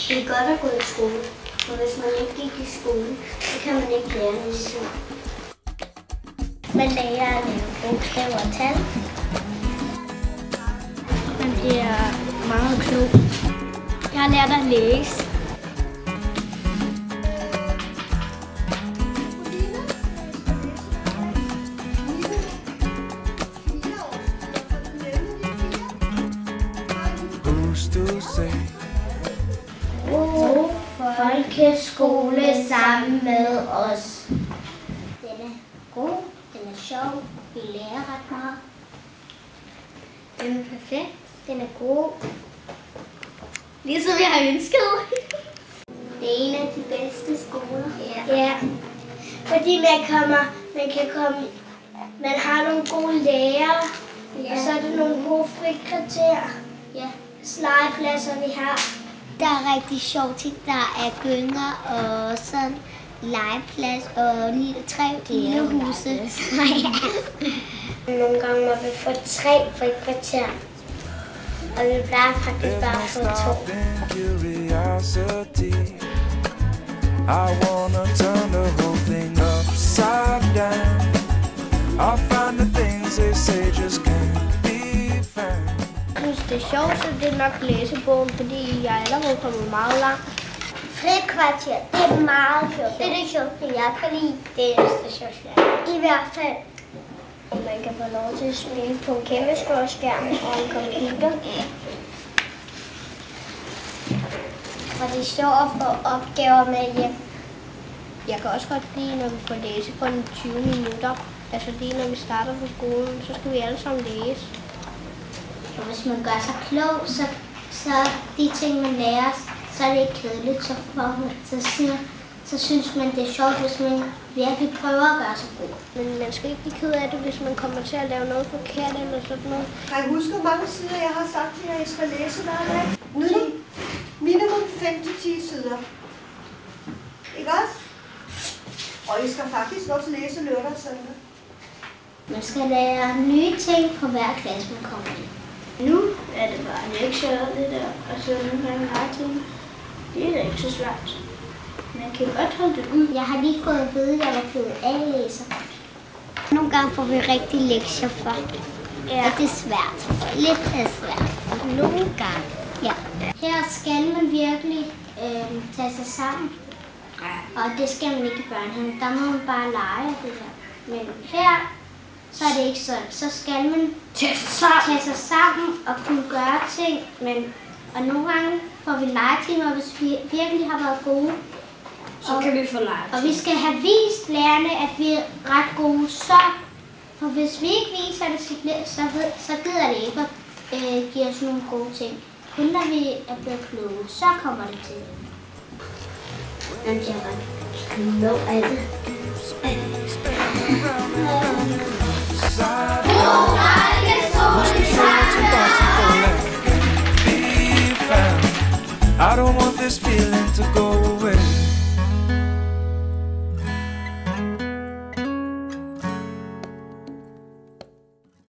Det er godt at gå i skole, for hvis man ikke gik i skole, så kan man ikke lære noget. Man lærer at lave bogstaver og tal. Man bliver meget klog. Jeg har lært at læse. Folkeskole sammen med os. Den er god, den er sjov, vi lærer ret meget. Den er perfekt, den er god. Ligesom jeg har ønsket. Det er en af de bedste skoler. Ja. Fordi man har nogle gode lærere, og så er der nogle gode frikvarter. Ja. Legepladser vi har. Der er rigtig sjove ting. Der er gynger og sådan legeplads og 3 lille huse. Nogle gange må vi få 3 frikvarter, og vi plejer faktisk bare at få 2. I wanna turn the whole thing upside down. I'll find the things they say just can't be found. Jeg synes, det er sjovt, så det er nok læsebogen, fordi jeg er allerede kommet meget langt. Frikvarter, det er meget sjovt. Det er det sjovt, jeg kan lide. Det er det sjovt. I hvert fald. Man kan få lov til at spille på en kæmpe stor skærm og en computer. Og det er sjovt at få opgaver med hjem. Jeg kan også godt lide, når vi får læse på 20 minutter. Altså lige når vi starter på skolen, så skal vi alle sammen læse. Og hvis man gør sig klog, så de ting, man lærer, så er det ikke kedeligt. Så synes man, det er sjovt, hvis man virkelig prøver at gøre sig god. Men man skal ikke blive ked af det, hvis man kommer til at lave noget forkert eller sådan noget. Kan I huske, hvor mange sider jeg har sagt til jer, at I skal læse hver dag? Minimum 5-10 sider. Ikke også? Og I skal faktisk også læse lørdag og søndag. Man skal lære nye ting på hver klasse, man kommer i. Nu er det bare lektier og det der, og så nogle gange legetime. Det er da ikke så svært. Man kan godt holde det ud. Jeg har lige fået at vide, at jeg var blevet A-læser. Nogle gange får vi rigtig lektier for. Ja. Og det er svært. Lidt er svært. Nogle gange. Ja. Her skal man virkelig tage sig sammen. Og det skal man ikke i børnehaven. Der må man bare lege det der. Men her, så er det ikke sådan. Så skal man tage sig sammen og kunne gøre ting. Og nogle gange får vi legetimer, hvis vi virkelig har været gode. Så kan vi få legetimer. Og vi skal have vist lærerne, at vi er ret gode. For hvis vi ikke viser det, så gider det ikke at give os nogle gode ting. Kun når vi er blevet kloge, så kommer det til. Man bliver ret klog af det. I don't want this feeling to go